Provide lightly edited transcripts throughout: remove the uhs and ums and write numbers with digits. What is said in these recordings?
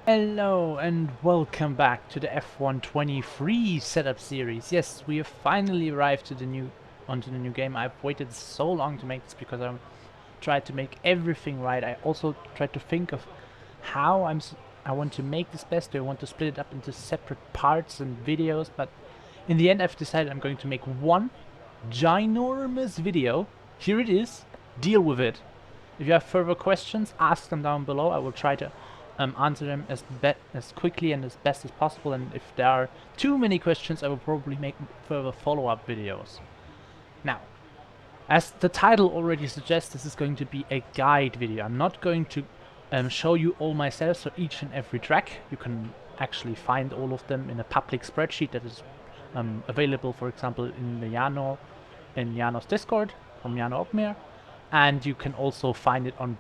Hello and welcome back to the F123 setup series. Yes, we have finally arrived to onto the new game. I've waited so long to make this because I tried to make everything right. I also tried to think of how I want to make this best. Do I want to split it up into separate parts and videos? But in the end, I've decided I'm going to make one ginormous video. Here it is. Deal with it. If you have further questions, ask them down below. I will try to answer them as quickly and as best as possible. And if there are too many questions, I will probably make further follow-up videos. Now, as the title already suggests, this is going to be a guide video. I'm not going to show you all my setups for each and every track. You can actually find all of them in a public spreadsheet that is available, for example, in Jano's Discord from Jano Opmir. And you can also find it on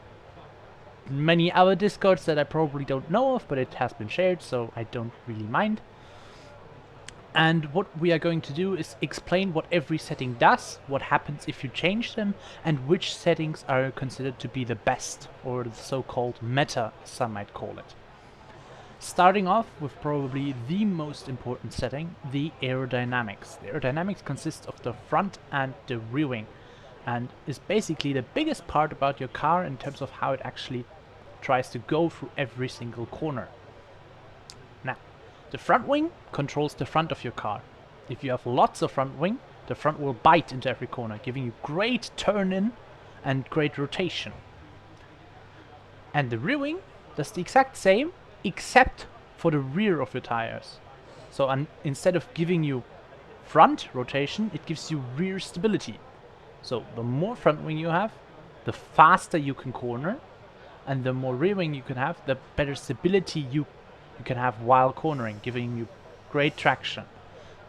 many other Discords that I probably don't know of, but it has been shared, so I don't really mind. And what we are going to do is explain what every setting does, what happens if you change them, and which settings are considered to be the best, or the so-called meta, some might call it. Starting off with probably the most important setting, the aerodynamics. The aerodynamics consists of the front and the rear wing, and is basically the biggest part about your car in terms of how it actually tries to go through every single corner. Now, the front wing controls the front of your car. If you have lots of front wing, the front will bite into every corner, giving you great turn-in and great rotation. And the rear wing does the exact same, except for the rear of your tires. So instead of giving you front rotation, it gives you rear stability. So the more front wing you have, the faster you can corner, and the more rear wing you can have, the better stability you can have while cornering, giving you great traction.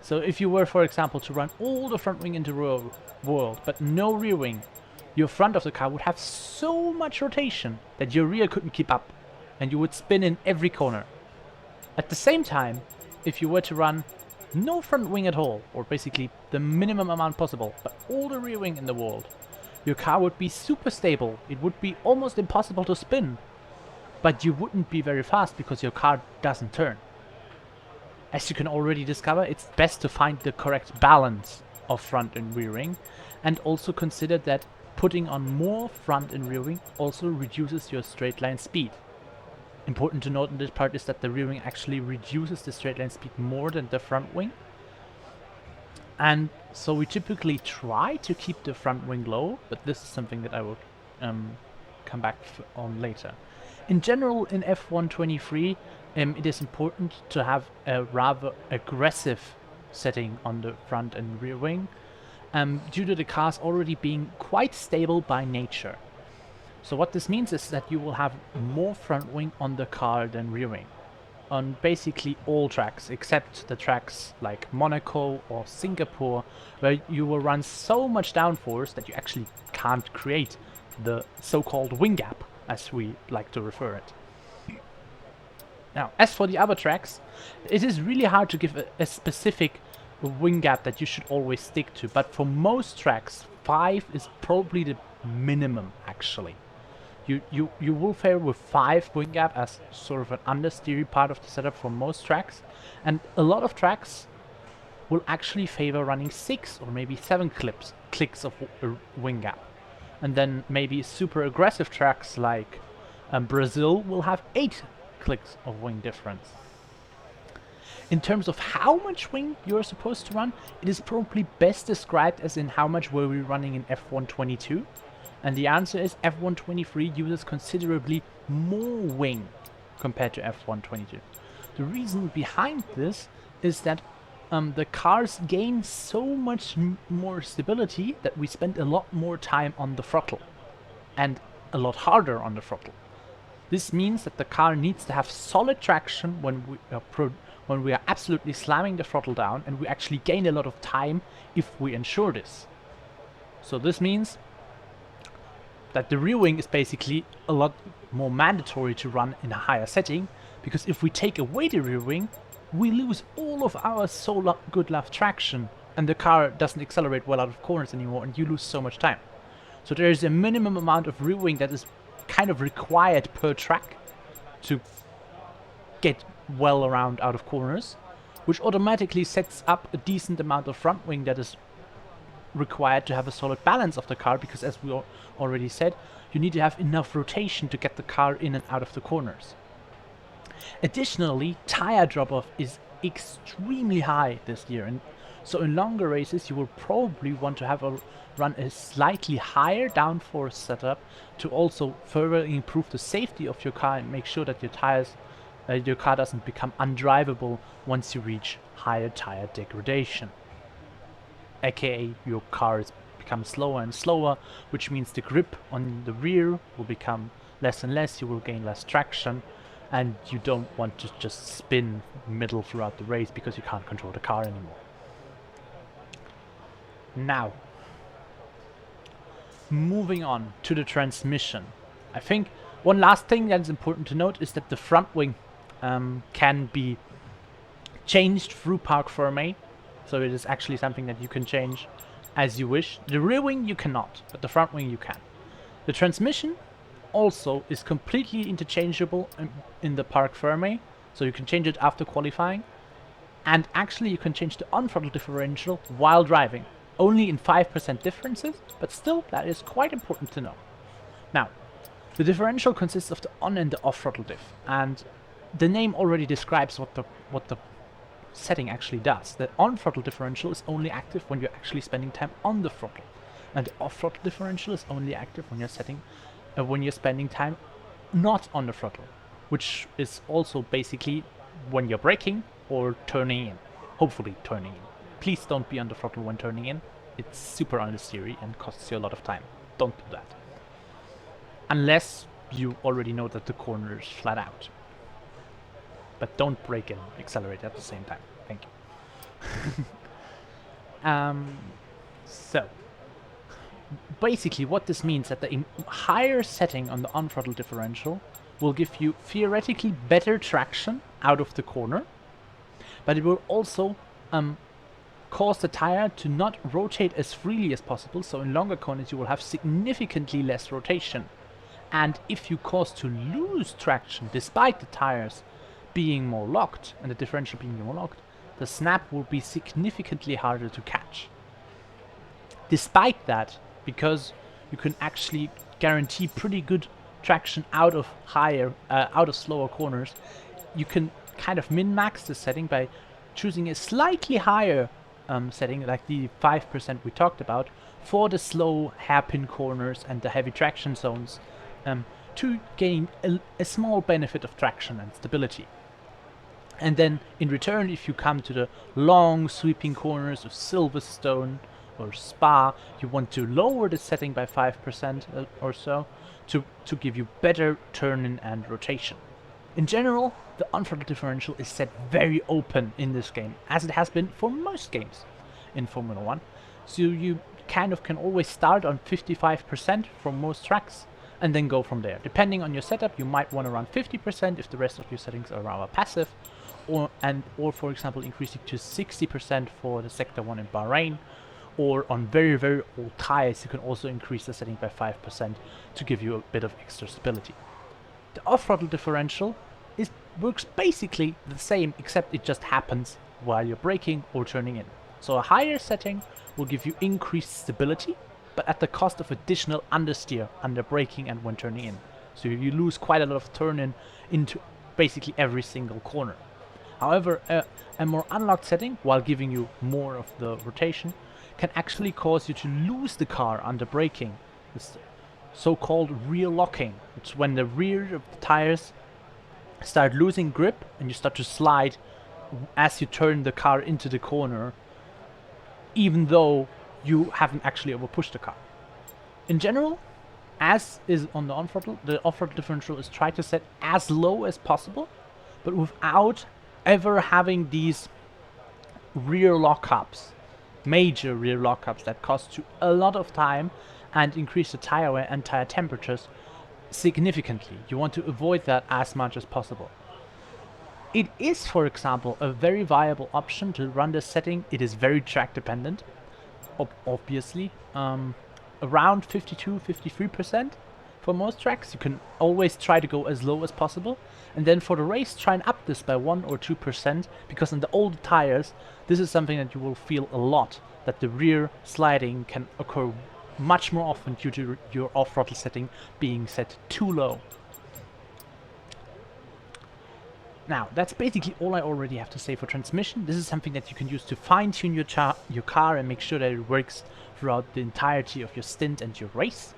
So if you were, for example, to run all the front wing into world, but no rear wing, your front of the car would have so much rotation that your rear couldn't keep up, and you would spin in every corner. At the same time, if you were to run no front wing at all, or basically the minimum amount possible, but all the rear wing in the world, your car would be super stable. It would be almost impossible to spin, but you wouldn't be very fast because your car doesn't turn. As you can already discover, it's best to find the correct balance of front and rear wing, and also consider that putting on more front and rear wing also reduces your straight line speed. Important to note in this part is that the rear wing actually reduces the straight line speed more than the front wing. And so we typically try to keep the front wing low, but this is something that I will come back on later. In general, in F123, it is important to have a rather aggressive setting on the front and rear wing, due to the cars already being quite stable by nature. So what this means is that you will have more front wing on the car than rear wing. On basically all tracks, except the tracks like Monaco or Singapore, where you will run so much downforce that you actually can't create the so-called wing gap, as we like to refer it. Now, as for the other tracks, it is really hard to give a specific wing gap that you should always stick to, but for most tracks, 5 is probably the minimum, actually. You will fare with 5 wing gap as sort of an understeery part of the setup for most tracks, and a lot of tracks will actually favor running 6 or maybe 7 clicks of wing gap. And then maybe super aggressive tracks like Brazil will have 8 clicks of wing difference. In terms of how much wing you're supposed to run, it is probably best described as in how much were we running in F122. And the answer is F123 uses considerably more wing compared to F122. The reason behind this is that the cars gain so much more stability that we spend a lot more time on the throttle and a lot harder on the throttle. This means that the car needs to have solid traction when we are absolutely slamming the throttle down, and we actually gain a lot of time if we ensure this. So this means that the rear wing is basically a lot more mandatory to run in a higher setting, because if we take away the rear wing, we lose all of our good love traction, and the car doesn't accelerate well out of corners anymore, and you lose so much time. So there is a minimum amount of rear wing that is kind of required per track to get well around out of corners, which automatically sets up a decent amount of front wing that is required to have a solid balance of the car, because as we already said, you need to have enough rotation to get the car in and out of the corners. Additionally, tire drop-off is extremely high this year, and so in longer races you will probably want to run a slightly higher downforce setup to also further improve the safety of your car and make sure that your car doesn't become undrivable once you reach higher tire degradation. AKA your car becomes slower and slower, which means the grip on the rear will become less and less, you will gain less traction, and you don't want to just spin middle throughout the race because you can't control the car anymore. Now, moving on to the transmission. I think one last thing that is important to note is that the front wing can be changed through Park Ferme, so it is actually something that you can change as you wish. The rear wing you cannot, but the front wing you can. The transmission also is completely interchangeable in the Park Ferme, so you can change it after qualifying, and actually you can change the on-throttle differential while driving, only in 5% differences, but still that is quite important to know. Now, the differential consists of the on and the off-throttle diff, and the name already describes what the setting actually does. The on-throttle differential is only active when you're actually spending time on the throttle, and the off-throttle differential is only active when you're spending time not on the throttle, which is also basically when you're braking or turning in. Hopefully turning in. Please don't be on the throttle when turning in. It's super unnecessary and costs you a lot of time. Don't do that. Unless you already know that the corner is flat out. But don't brake and accelerate at the same time. Thank you. So, basically what this means that the higher setting on the on-throttle differential will give you theoretically better traction out of the corner, but it will also cause the tire to not rotate as freely as possible, so in longer corners you will have significantly less rotation. And if you cause to lose traction despite the tires being more locked and the differential being more locked, the snap will be significantly harder to catch. Despite that, because you can actually guarantee pretty good traction out of slower corners, you can kind of min-max the setting by choosing a slightly higher setting, like the 5% we talked about, for the slow hairpin corners and the heavy traction zones, to gain a small benefit of traction and stability. And then in return, if you come to the long sweeping corners of Silverstone or Spa, you want to lower the setting by 5% or so to give you better turn-in and rotation. In general, the on-throttle differential is set very open in this game, as it has been for most games in Formula 1. So you kind of can always start on 55% from most tracks and then go from there. Depending on your setup, you might want to run 50% if the rest of your settings are rather passive, or for example increasing to 60% for the Sector 1 in Bahrain, or on very, very old tires you can also increase the setting by 5% to give you a bit of extra stability. The off-throttle differential works basically the same, except it just happens while you're braking or turning in. So a higher setting will give you increased stability, but at the cost of additional understeer under braking and when turning in. So you lose quite a lot of turn-in into basically every single corner. However, a more unlocked setting, while giving you more of the rotation, can actually cause you to lose the car under braking. It's so-called rear locking. It's when the rear of the tires start losing grip and you start to slide as you turn the car into the corner, even though you haven't actually overpushed the car. In general, as is on the on-throttle, the off-throttle differential is tried to set as low as possible, but without ever having these rear lockups, major rear lockups that cost you a lot of time and increase the tire wear and tire temperatures significantly. You want to avoid that as much as possible. It is, for example, a very viable option to run this setting. It is very track dependent, obviously. Around 52-53% for most tracks. You can always try to go as low as possible, and then for the race try and up this by 1 or 2%, because in the older tires this is something that you will feel a lot, that the rear sliding can occur much more often due to your off-throttle setting being set too low. Now, that's basically all I already have to say for transmission. This is something that you can use to fine-tune your car and make sure that it works throughout the entirety of your stint and your race.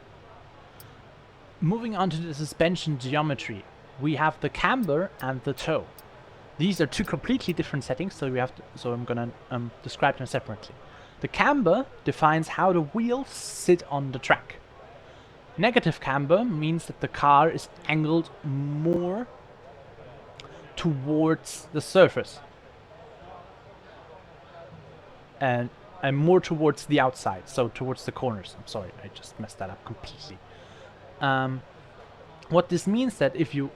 Moving on to the suspension geometry, we have the camber and the toe. These are two completely different settings, so I'm gonna describe them separately. The camber defines how the wheels sit on the track. Negative camber means that the car is angled more towards the surface and more towards the outside, so towards the corners. I'm sorry, I just messed that up completely. What this means that if you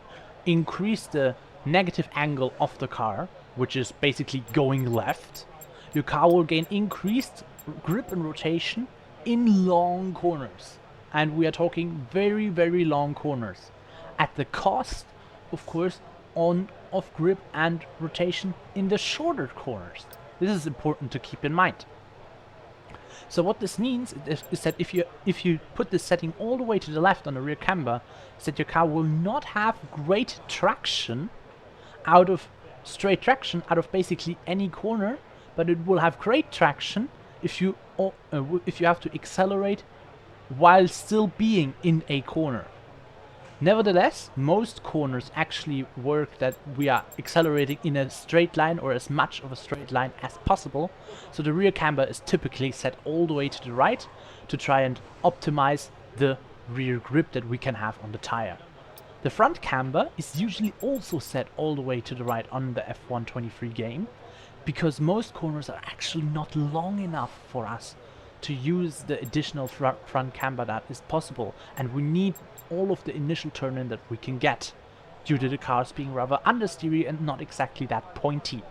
increase the negative angle of the car, which is basically going left, your car will gain increased grip and rotation in long corners. And we are talking very, very long corners, at the cost, of course, of grip and rotation in the shorter corners. This is important to keep in mind. So what this means is that if you put this setting all the way to the left on the rear camber, is that your car will not have great traction straight traction out of basically any corner, but it will have great traction if you have to accelerate while still being in a corner. Nevertheless, most corners actually work that we are accelerating in a straight line, or as much of a straight line as possible. So the rear camber is typically set all the way to the right to try and optimize the rear grip that we can have on the tire. The front camber is usually also set all the way to the right on the F123 game, because most corners are actually not long enough for us to use the additional front camber that is possible, and we need all of the initial turn-in that we can get, due to the cars being rather understeery and not exactly that pointy.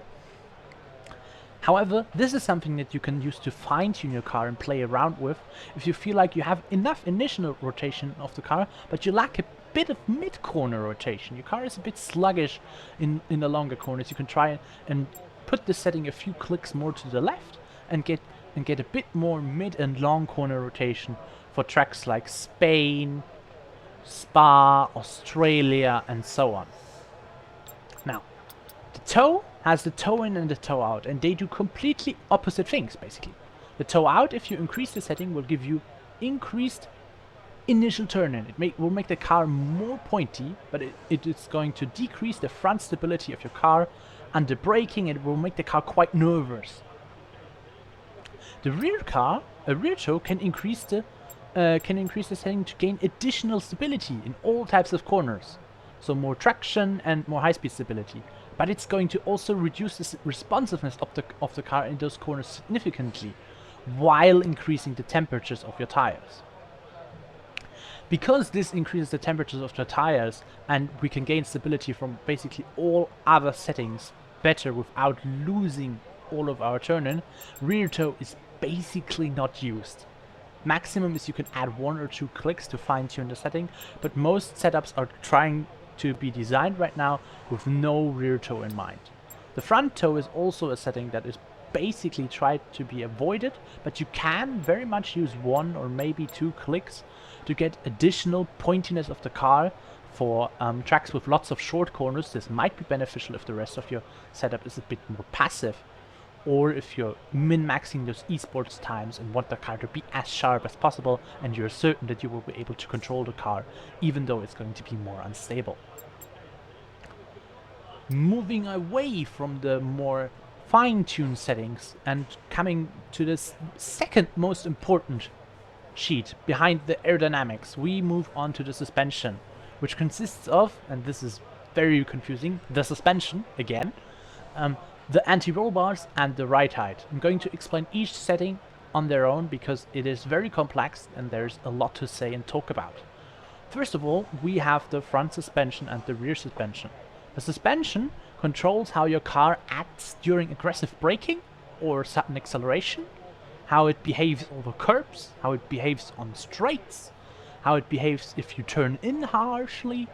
However, this is something that you can use to fine-tune your car and play around with if you feel like you have enough initial rotation of the car, but you lack a bit of mid-corner rotation. Your car is a bit sluggish in the longer corners. You can try and put the setting a few clicks more to the left and get a bit more mid and long corner rotation for tracks like Spain, Spa, Australia, and so on. Now, the toe has the toe in and the toe out, and they do completely opposite things, basically. The toe out, if you increase the setting, will give you increased initial turn-in. It will make the car more pointy, but it is going to decrease the front stability of your car. Under braking, it will make the car quite nervous. The rear toe can increase the setting to gain additional stability in all types of corners, so more traction and more high-speed stability. But it's going to also reduce the responsiveness of the car in those corners significantly, while increasing the temperatures of your tires. Because this increases the temperatures of the tires, and we can gain stability from basically all other settings better without losing all of our turn-in, rear toe is basically not used. Maximum is you can add 1 or 2 clicks to fine-tune the setting, but most setups are trying to be designed right now with no rear toe in mind. The front toe is also a setting that is basically tried to be avoided, but you can very much use 1 or maybe 2 clicks to get additional pointiness of the car. For tracks with lots of short corners, this might be beneficial if the rest of your setup is a bit more passive, or if you're min-maxing those esports times and want the car to be as sharp as possible and you're certain that you will be able to control the car even though it's going to be more unstable. Moving away from the more fine-tuned settings and coming to this second most important sheet behind the aerodynamics, we move on to the suspension, which consists of, and this is very confusing, the suspension again, the anti-roll bars and the ride height. I'm going to explain each setting on their own because it is very complex and there's a lot to say and talk about. First of all, we have the front suspension and the rear suspension. The suspension controls how your car acts during aggressive braking or sudden acceleration, how it behaves over curbs, how it behaves on straights, how it behaves if you turn in harshly,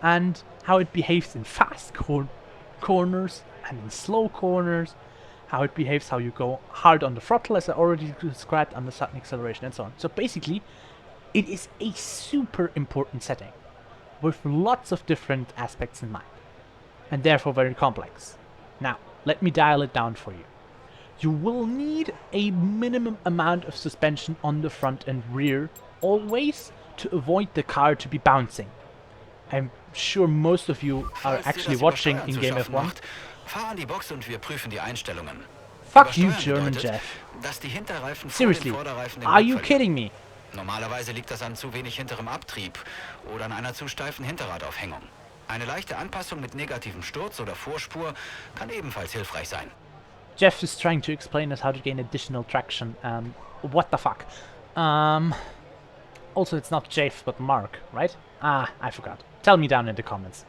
and how it behaves in fast corners and in slow corners, how it behaves, how you go hard on the throttle, as I already described, under sudden acceleration, and so on. So basically, it is a super important setting with lots of different aspects in mind, and therefore very complex. Now, let me dial it down for you. You will need a minimum amount of suspension on the front and rear, always, to avoid the car to be bouncing. I'm sure most of you are actually watching in-game F1. Fahr an die Box und wir prüfen die Einstellungen. Fuck you, Übersteuern German bedeutet, Jeff. dass die Hinterreifen vor den Seriously, Vorderreifen den are Grip you verlieren. kidding me? Normalerweise liegt das an zu wenig hinterem Abtrieb oder an einer zu steifen Hinterradaufhängung. Eine leichte Anpassung mit negativem Sturz oder Vorspur kann ebenfalls hilfreich sein. Jeff is trying to explain us how to gain additional traction. What the fuck? Also, it's not Jeff, but Mark, right? Ah, I forgot. Tell me down in the comments.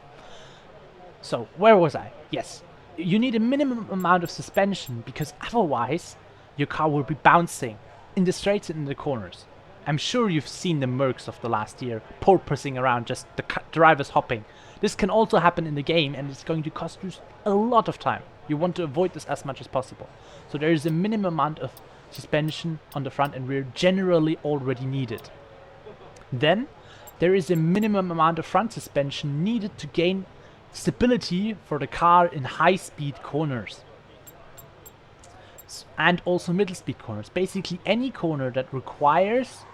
So, where was I? Yes. You need a minimum amount of suspension, because otherwise your car will be bouncing in the straights and in the corners. I'm sure you've seen the Mercs of the last year porpoising around, just the drivers hopping. This can also happen in the game, and it's going to cost you a lot of time. You want to avoid this as much as possible. So there is a minimum amount of suspension on the front and rear generally already needed. Then there is a minimum amount of front suspension needed to gain stability for the car in high-speed corners. And also middle-speed corners. Basically any corner that requires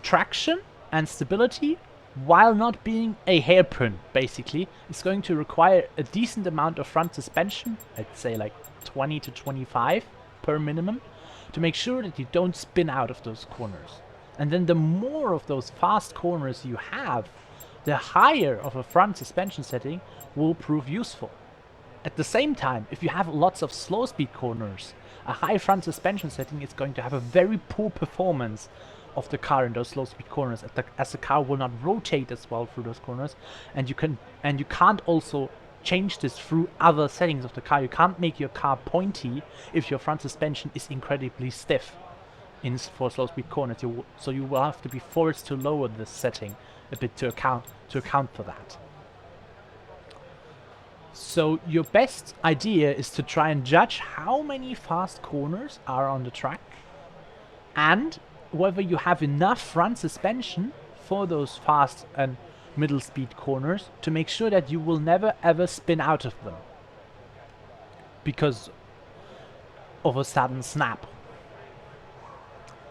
traction and stability while not being a hairpin, basically, is going to require a decent amount of front suspension, I'd say like 20 to 25 per minimum, to make sure that you don't spin out of those corners. And then the more of those fast corners you have, the higher of a front suspension setting will prove useful. At the same time, if you have lots of slow speed corners, a high front suspension setting is going to have a very poor performance of the car in those slow speed corners, as the car will not rotate as well through those corners, and you can't also change this through other settings of the car. You can't make your car pointy if your front suspension is incredibly stiff for slow speed corners. So you will have to be forced to lower this setting a bit to account for that. So your best idea is to try and judge how many fast corners are on the track and whether you have enough front suspension for those fast and middle speed corners to make sure that you will never ever spin out of them because of a sudden snap.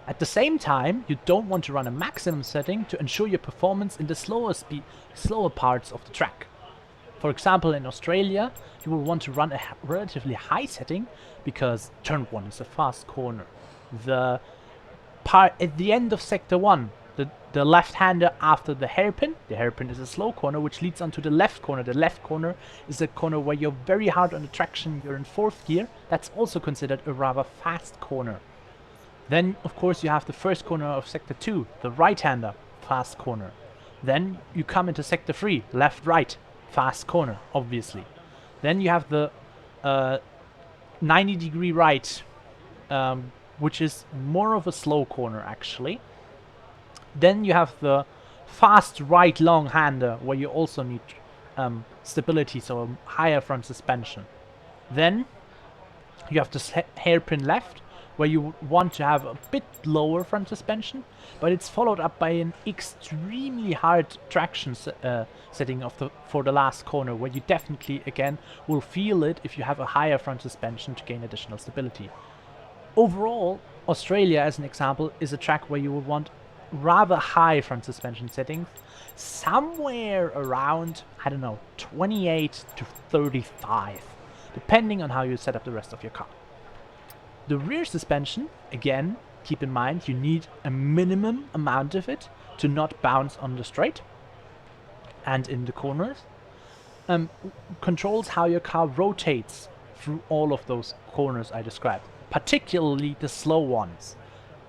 At the same time, you don't want to run a maximum setting to ensure your performance in the slower parts of the track. For example, in Australia, you will want to run a relatively high setting because turn 1 is a fast corner. The part at the end of sector 1, the left-hander after the hairpin is a slow corner which leads onto the left corner. The left corner is a corner where you're very hard on the traction, you're in 4th gear. That's also considered a rather fast corner. Then, of course, you have the first corner of sector 2, the right-hander, fast corner. Then you come into sector 3, left-right, fast corner, obviously. Then you have the 90-degree right, which is more of a slow corner, actually. Then you have the fast right long-hander, where you also need stability, so a higher front suspension. Then you have the hairpin left, where you want to have a bit lower front suspension, but it's followed up by an extremely hard traction setting for the last corner, where you definitely, again, will feel it if you have a higher front suspension to gain additional stability. Overall, Australia, as an example, is a track where you will want rather high front suspension settings, somewhere around, I don't know, 28 to 35, depending on how you set up the rest of your car. The rear suspension, again, keep in mind you need a minimum amount of it to not bounce on the straight and in the corners. Controls how your car rotates through all of those corners I described, particularly the slow ones,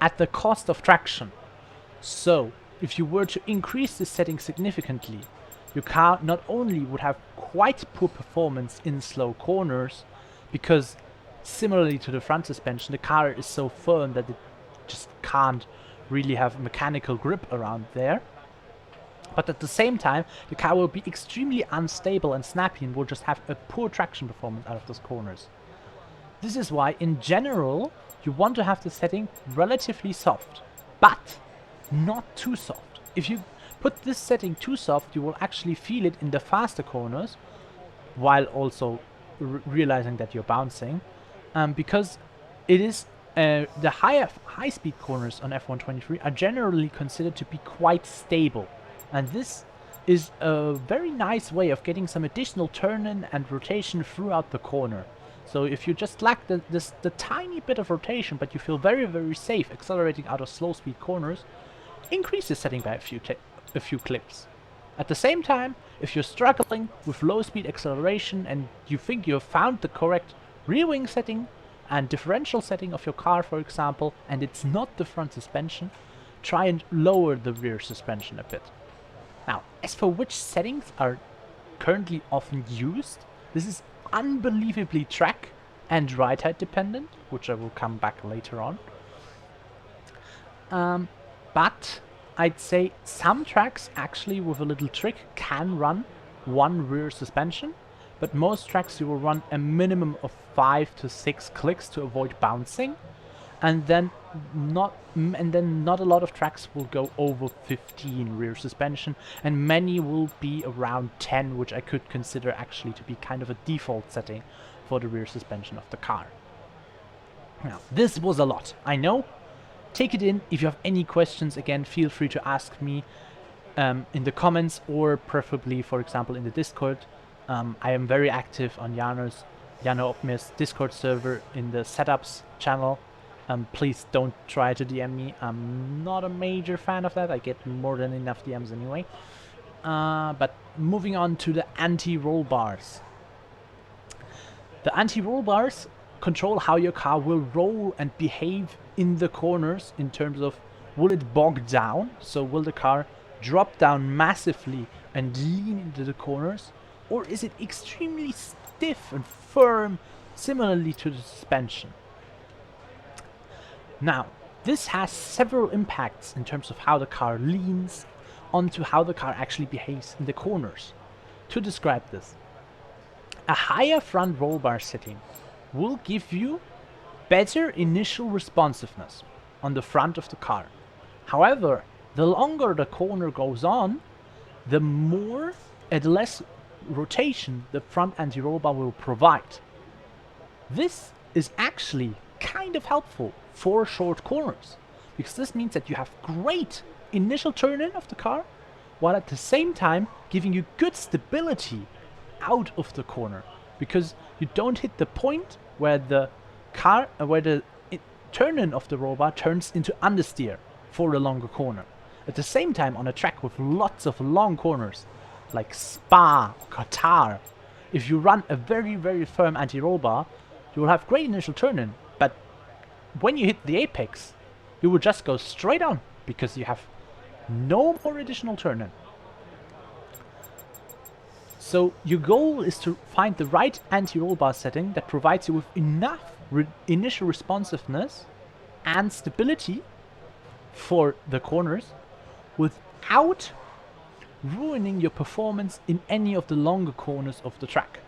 at the cost of traction. So, if you were to increase this setting significantly, your car not only would have quite poor performance in slow corners, because similarly to the front suspension, the car is so firm that it just can't really have mechanical grip around there. But at the same time, the car will be extremely unstable and snappy and will just have a poor traction performance out of those corners. This is why, in general, you want to have the setting relatively soft, but not too soft. If you put this setting too soft, you will actually feel it in the faster corners, while also realizing that you're bouncing, because it is the high-speed corners on F123 are generally considered to be quite stable, and this is a very nice way of getting some additional turn-in and rotation throughout the corner. So if you just lack the tiny bit of rotation, but you feel very, very safe accelerating out of slow-speed corners, increase the setting by a few clicks. At the same time, if you're struggling with low-speed acceleration and you think you have found the correct rear wing setting and differential setting of your car, for example, and it's not the front suspension, try and lower the rear suspension a bit. Now, as for which settings are currently often used, this is unbelievably track and ride height dependent, which I will come back later on. But I'd say some tracks actually with a little trick can run one rear suspension, but most tracks you will run a minimum of 5 to 6 clicks to avoid bouncing, and then not a lot of tracks will go over 15 rear suspension, and many will be around 10, which I could consider actually to be kind of a default setting for the rear suspension of the car. Now, this was a lot, I know. Take it in. If you have any questions, again, feel free to ask me in the comments, or preferably, for example, in the Discord. I am very active on Jano Opmir's Discord server in the setups channel. Please don't try to DM me. I'm not a major fan of that. I get more than enough DMs anyway. But moving on to the anti-roll bars. The anti-roll bars control how your car will roll and behave in the corners in terms of, will it bog down? So will the car drop down massively and lean into the corners? Or is it extremely stiff and firm, similarly to the suspension? Now, this has several impacts in terms of how the car leans onto how the car actually behaves in the corners. To describe this, a higher front roll bar setting will give you better initial responsiveness on the front of the car. However, the longer the corner goes on, the more and less rotation the front anti-roll bar will provide. This is actually kind of helpful for short corners, because this means that you have great initial turn-in of the car, while at the same time giving you good stability out of the corner, because you don't hit the point where the turn-in of the roll bar turns into understeer for a longer corner. At the same time, on a track with lots of long corners, like Spa or Qatar, if you run a very, very firm anti-roll bar, you will have great initial turn-in, but when you hit the apex, you will just go straight on, because you have no more additional turn-in. So your goal is to find the right anti-roll bar setting that provides you with enough initial responsiveness and stability for the corners without ruining your performance in any of the longer corners of the track.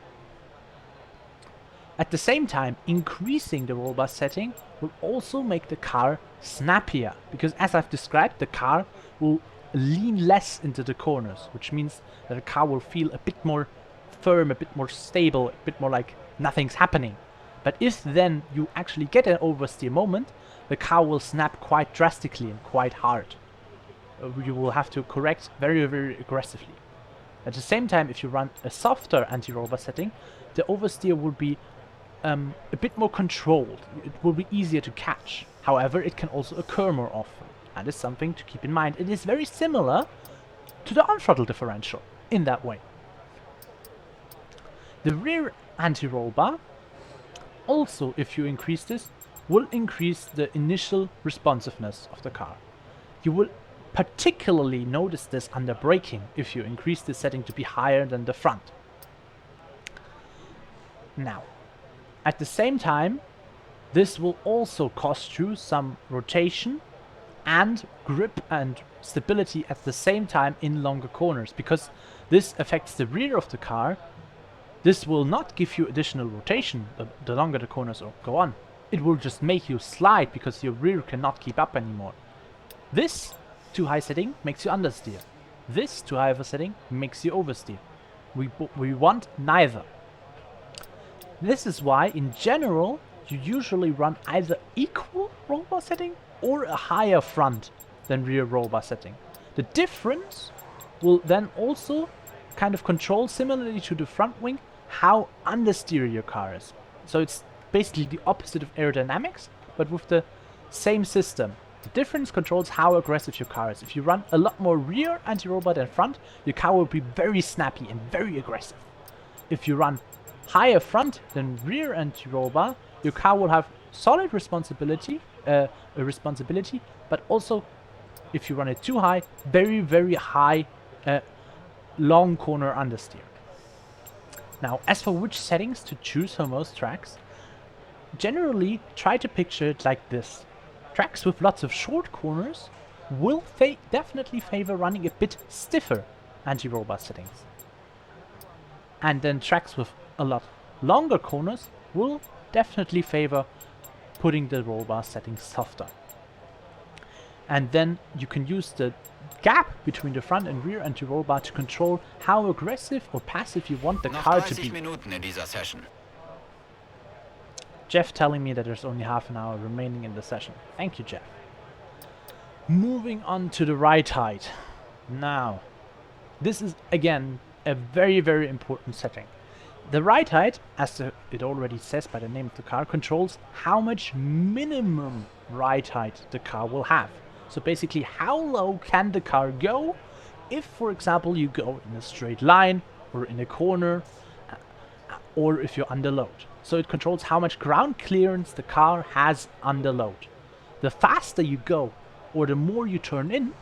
At the same time, increasing the roll bar setting will also make the car snappier, because as I've described, the car will lean less into the corners, which means that the car will feel a bit more firm, a bit more stable, a bit more like nothing's happening. But if then you actually get an oversteer moment, the car will snap quite drastically and quite hard. You will have to correct very, very aggressively. At the same time, if you run a softer anti-roll bar setting, the oversteer will be a bit more controlled. It will be easier to catch. However, it can also occur more often. That is something to keep in mind. It is very similar to the on-throttle differential in that way. The rear anti-roll bar, also if you increase this, will increase the initial responsiveness of the car. You will particularly notice this under braking if you increase the setting to be higher than the front. Now, at the same time, this will also cost you some rotation and grip and stability at the same time in longer corners, because this affects the rear of the car. This will not give you additional rotation the longer the corners go on. It will just make you slide because your rear cannot keep up anymore. This too high setting makes you understeer. This too high of a setting makes you oversteer. We want neither. This is why in general you usually run either equal rollbar setting or a higher front than rear rollbar setting. The difference will then also kind of control, similarly to the front wing, how understeer your car is. So it's basically the opposite of aerodynamics, but with the same system. The difference controls how aggressive your car is. If you run a lot more rear anti-rollbar than front, your car will be very snappy and very aggressive. If you run higher front than rear anti-rollbar, your car will have solid responsibility, but also, if you run it too high, very, very high long corner understeer. Now, as for which settings to choose for most tracks, generally try to picture it like this. Tracks with lots of short corners will definitely favor running a bit stiffer anti-rollbar settings. And then tracks with a lot longer corners will definitely favor putting the rollbar settings softer. And then you can use the gap between the front and rear anti-rollbar to control how aggressive or passive you want the car to be. Minuten in dieser Session. Jeff telling me that there's only half an hour remaining in the session. Thank you, Jeff. Moving on to the ride height. Now, this is again a very, very important setting. The ride height, as it already says by the name of the car, controls how much minimum ride height the car will have. So basically, how low can the car go if, for example, you go in a straight line or in a corner, or if you're under load. So it controls how much ground clearance the car has under load. The faster you go, or the more you turn in,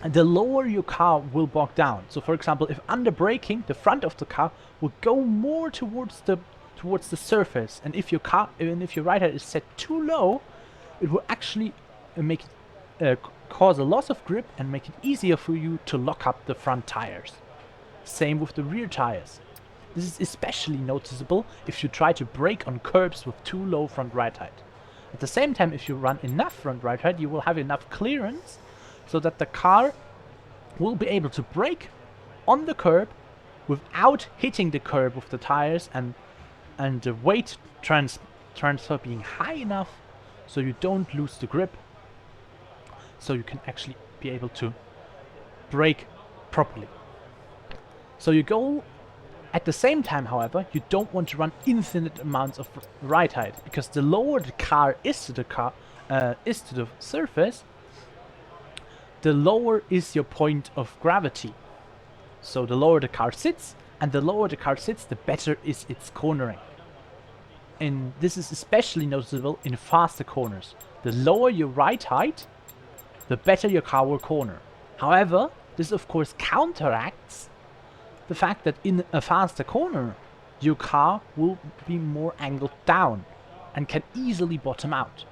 the lower your car will bog down. So for example, if under braking, the front of the car will go more towards the surface, and if your ride height is set too low, it will actually make it cause a loss of grip and make it easier for you to lock up the front tires. Same with the rear tires. This is especially noticeable if you try to brake on curbs with too low front ride height. At the same time, if you run enough front ride height, you will have enough clearance so that the car will be able to brake on the curb without hitting the curb with the tires, and the weight transfer being high enough so you don't lose the grip, so you can actually be able to brake properly. So you go. At the same time, however, you don't want to run infinite amounts of ride height, because the lower the car is to the surface, the lower is your point of gravity. So the lower the car sits, and the lower the car sits, the better is its cornering. And this is especially noticeable in faster corners. The lower your ride height, the better your car will corner. However, this of course counteracts the fact that in a faster corner, your car will be more angled down and can easily bottom out.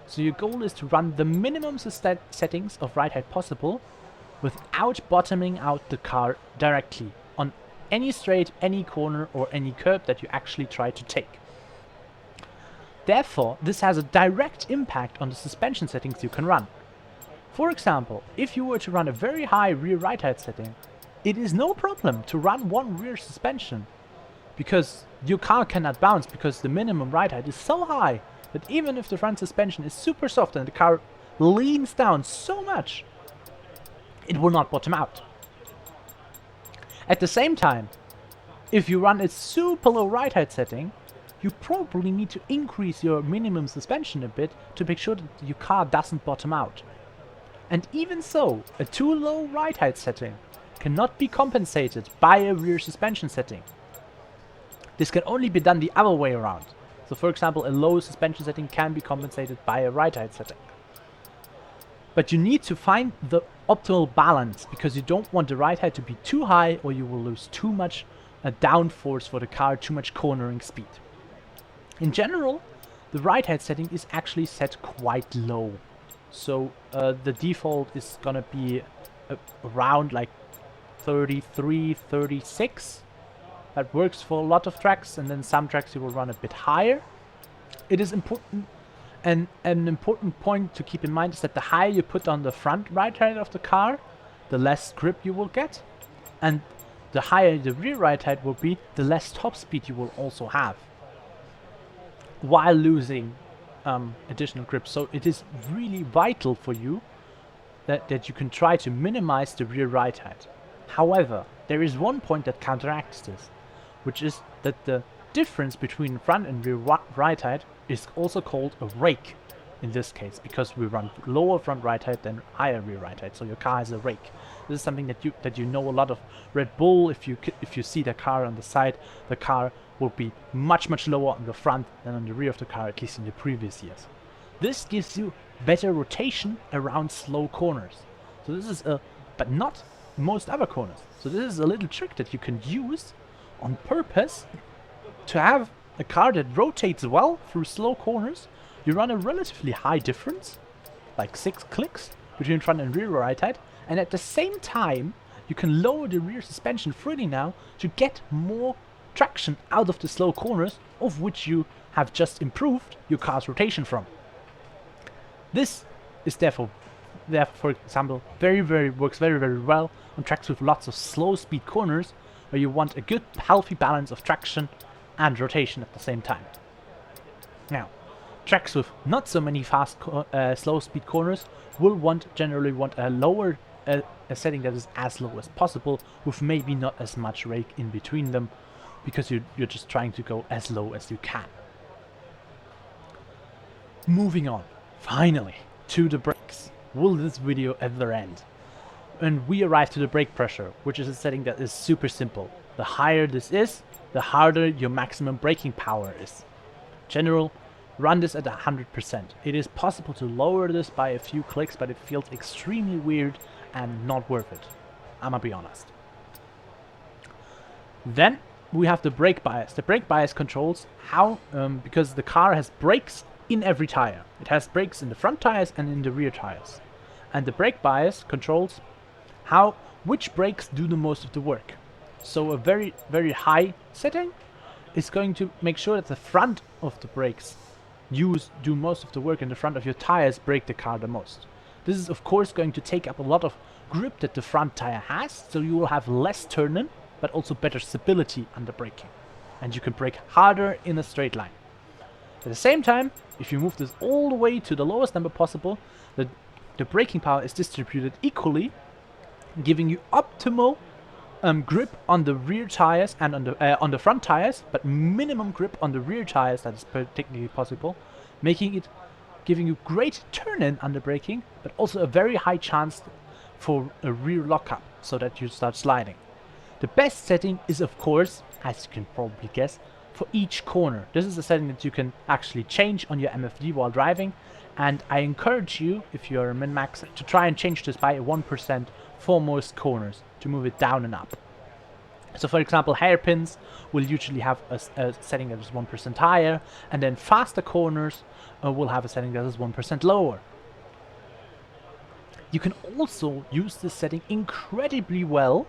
So your goal is to run the minimum settings of ride height possible without bottoming out the car directly on any straight, any corner, or any curb that you actually try to take. Therefore, this has a direct impact on the suspension settings you can run. For example, if you were to run a very high rear ride height setting, it is no problem to run one rear suspension, because your car cannot bounce, because the minimum ride height is so high that even if the front suspension is super soft and the car leans down so much, it will not bottom out. At the same time, if you run a super low ride height setting, you probably need to increase your minimum suspension a bit to make sure that your car doesn't bottom out. And even so, a too low ride height setting cannot be compensated by a rear suspension setting. This can only be done the other way around. So for example, a low suspension setting can be compensated by a ride height setting. But you need to find the optimal balance, because you don't want the ride height to be too high, or you will lose too much downforce for the car, too much cornering speed. In general, the ride height setting is actually set quite low. So the default is gonna be around like 33, 36. That works for a lot of tracks, and then some tracks you will run a bit higher. It is important, and an important point to keep in mind is that the higher you put on the front right side of the car, the less grip you will get, and the higher the rear right side will be, the less top speed you will also have, while losing additional grip. So it is really vital for you that you can try to minimize the rear right side. However, there is one point that counteracts this, which is that the difference between front and rear right side is also called a rake in this case, because we run lower front right side than higher rear right side, so your car has a rake. This is something that you know a lot of Red Bull. If you see the car on the side, the car will be much lower on the front than on the rear of the car, at least in the previous years. This gives you better rotation around slow corners. So this is but not most other corners. So this is a little trick that you can use on purpose to have a car that rotates well through slow corners. You run a relatively high difference, like 6 clicks between front and rear right side, and at the same time you can lower the rear suspension freely now to get more traction out of the slow corners, of which you have just improved your car's rotation from. This is therefore, for example, works very well on tracks with lots of slow speed corners, where you want a good healthy balance of traction and rotation at the same time. Now, tracks with not so many fast slow speed corners will generally want a lower a setting that is as low as possible, with maybe not as much rake in between them, because you're just trying to go as low as you can. Moving on, finally, to the brakes. Will this video ever end? And we arrive to the brake pressure, which is a setting that is super simple. The higher this is, the harder your maximum braking power is. General, run this at 100%. It is possible to lower this by a few clicks, but it feels extremely weird and not worth it. I'm gonna be honest. Then we have the brake bias. The brake bias controls how, because the car has brakes in every tire. It has brakes in the front tires and in the rear tires. And the brake bias controls which brakes do the most of the work. So a very high setting is going to make sure that the front of the brakes do most of the work, and the front of your tires brake the car the most. This is of course going to take up a lot of grip that the front tire has, so you will have less turn-in, but also better stability under braking. And you can brake harder in a straight line. At the same time, if you move this all the way to the lowest number possible, the braking power is distributed equally, giving you optimal grip on the rear tires and on the front tires, but minimum grip on the rear tires that is technically possible, giving you great turn-in under braking, but also a very high chance for a rear lockup, so that you start sliding. The best setting is, of course, as you can probably guess, for each corner. This is a setting that you can actually change on your MFD while driving, and I encourage you, if you're a min-max, to try and change this by 1% for most corners, to move it down and up. So for example, hairpins will usually have a setting that is 1% higher, and then faster corners will have a setting that is 1% lower. You can also use this setting incredibly well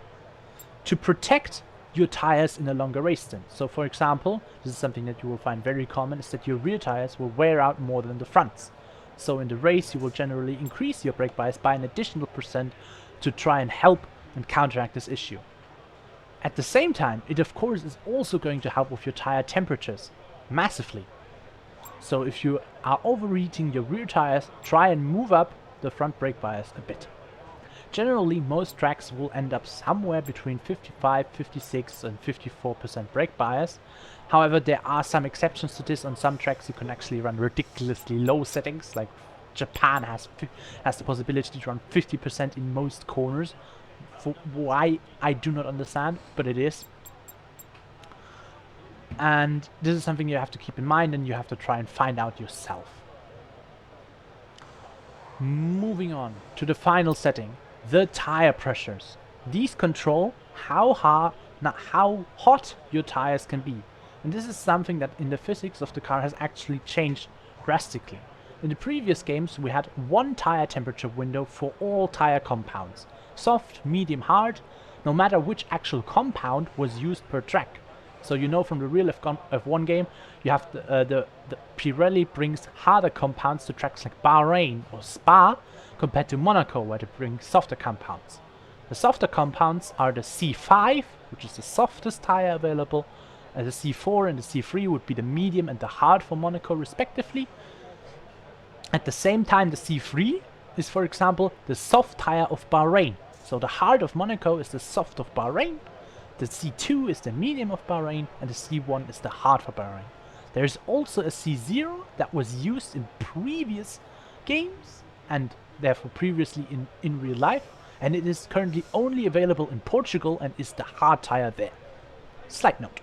to protect your tires in a longer race stint. So for example, this is something that you will find very common, is that your rear tires will wear out more than the fronts. So in the race you will generally increase your brake bias by an additional % to try and help and counteract this issue. At the same time, it of course is also going to help with your tire temperatures massively. So if you are overheating your rear tires, try and move up the front brake bias a bit. Generally, most tracks will end up somewhere between 55, 56 and 54% brake bias. However, there are some exceptions to this. On some tracks you can actually run ridiculously low settings, like Japan has the possibility to run 50% in most corners. For why, I do not understand, but it is. And this is something you have to keep in mind, and you have to try and find out yourself. Moving on to the final setting, the tire pressures. These control how hot your tires can be. And this is something that in the physics of the car has actually changed drastically. In the previous games we had one tire temperature window for all tire compounds. Soft, medium, hard, no matter which actual compound was used per track. So you know from the real F1 game, you have the Pirelli brings harder compounds to tracks like Bahrain or Spa compared to Monaco where they bring softer compounds. The softer compounds are the C5, which is the softest tire available, and the C4 and the C3 would be the medium and the hard for Monaco respectively. At the same time, the C3 is, for example, the soft tire of Bahrain. So the hard of Monaco is the soft of Bahrain, the C2 is the medium of Bahrain, and the C1 is the hard for Bahrain. There is also a C0 that was used in previous games and therefore previously in real life, and it is currently only available in Portugal and is the hard tire there. Slight note.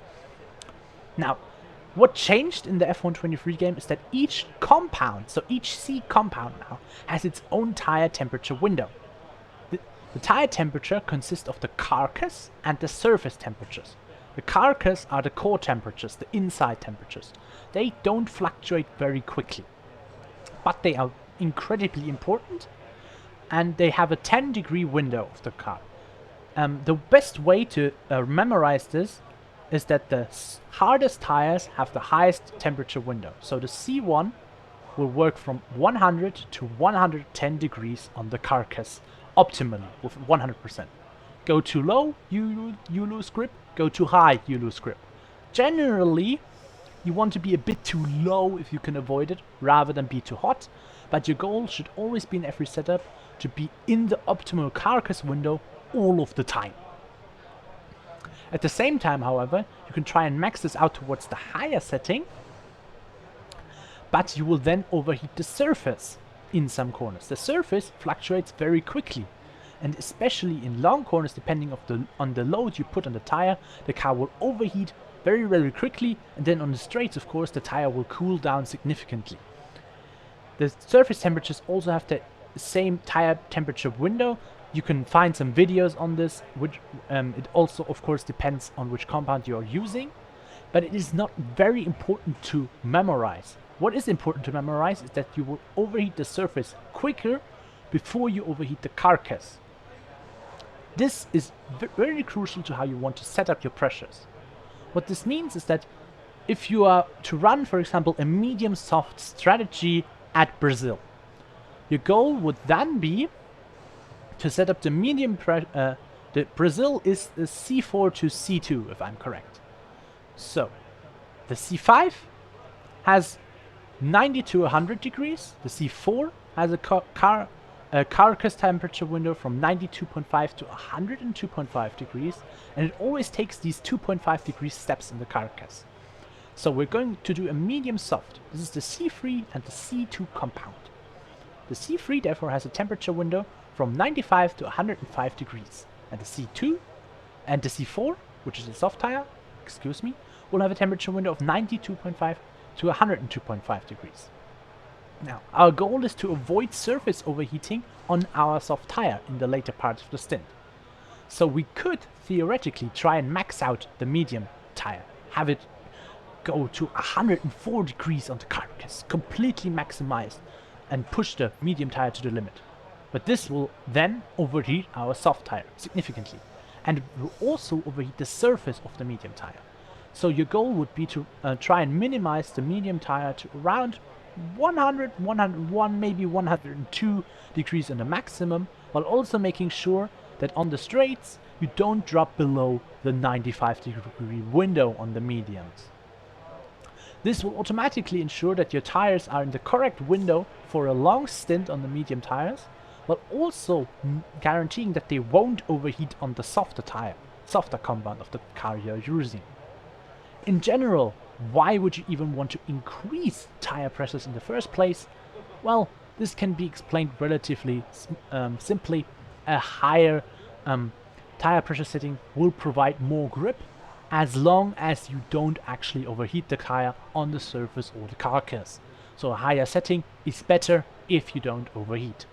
Now, what changed in the F123 game is that each compound, so each C compound now, has its own tire temperature window. The tire temperature consists of the carcass and the surface temperatures. The carcass are the core temperatures, the inside temperatures. They don't fluctuate very quickly, but they are incredibly important, and they have a 10-degree window of the car. The best way to memorize this is that the hardest tires have the highest temperature window. So the C1 will work from 100 to 110 degrees on the carcass optimally with 100%. Go too low, you lose grip. Go too high, you lose grip. Generally, you want to be a bit too low if you can avoid it, rather than be too hot. But your goal should always be in every setup to be in the optimal carcass window all of the time. At the same time, however, you can try and max this out towards the higher setting, but you will then overheat the surface in some corners. The surface fluctuates very quickly, and especially in long corners, depending on the load you put on the tire, the car will overheat very, very quickly, and then on the straights, of course, the tire will cool down significantly. The surface temperatures also have the same tire temperature window. You can find some videos on this, which it also, of course, depends on which compound you are using, but it is not very important to memorize. What is important to memorize is that you will overheat the surface quicker before you overheat the carcass. This is very crucial to how you want to set up your pressures. What this means is that if you are to run, for example, a medium soft strategy at Brazil, your goal would then be to set up the medium pressure. The Brazil is the C4 to C2, if I'm correct. So the C5 has 90 to 100 degrees. The C4 has a carcass temperature window from 92.5 to 102.5 degrees, and it always takes these 2.5 degree steps in the carcass. So we're going to do a medium soft. This is the C3 and the C2 compound. The C3 therefore has a temperature window from 95 to 105 degrees, and the C2 and the C4, which is a soft tire, will have a temperature window of 92.5 to 102.5 degrees. Now, our goal is to avoid surface overheating on our soft tire in the later part of the stint. So we could theoretically try and max out the medium tire, have it go to 104 degrees on the carcass, completely maximized, and push the medium tire to the limit. But this will then overheat our soft tire significantly, and it will also overheat the surface of the medium tire. So your goal would be to try and minimize the medium tire to around 100, 101, maybe 102 degrees in the maximum, while also making sure that on the straights you don't drop below the 95 degree window on the mediums. This will automatically ensure that your tires are in the correct window for a long stint on the medium tires, while also guaranteeing that they won't overheat on the softer compound of the car you're using. In general, why would you even want to increase tire pressures in the first place? Well, this can be explained relatively simply. A higher tire pressure setting will provide more grip as long as you don't actually overheat the tire on the surface or the carcass. So a higher setting is better if you don't overheat.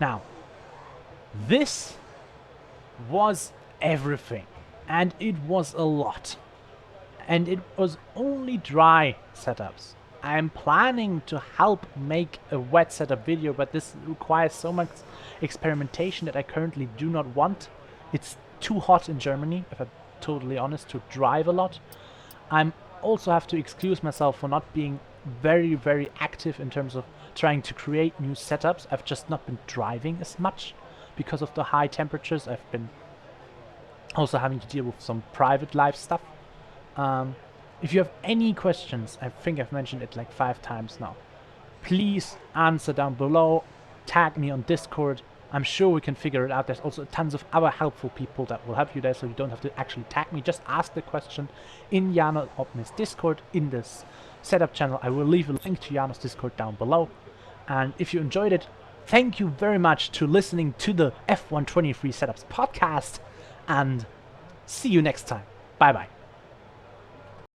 Now, this was everything, and it was a lot. And it was only dry setups. I'm planning to help make a wet setup video, but this requires so much experimentation that I currently do not want. It's too hot in Germany, if I'm totally honest, to drive a lot. I'm also have to excuse myself for not being very, very active in terms of trying to create new setups. I've just not been driving as much because of the high temperatures. I've been also having to deal with some private life stuff. If you have any questions, I think I've mentioned it like 5 times now, please answer down below, tag me on Discord. I'm sure we can figure it out. There's also tons of other helpful people that will help you there, so you don't have to actually tag me. Just ask the question in Jano Opmis Discord in this setup channel. I will leave a link to Jano's Discord down below. And if you enjoyed it, thank you very much to listening to the F123 Setups podcast, and see you next time. Bye bye.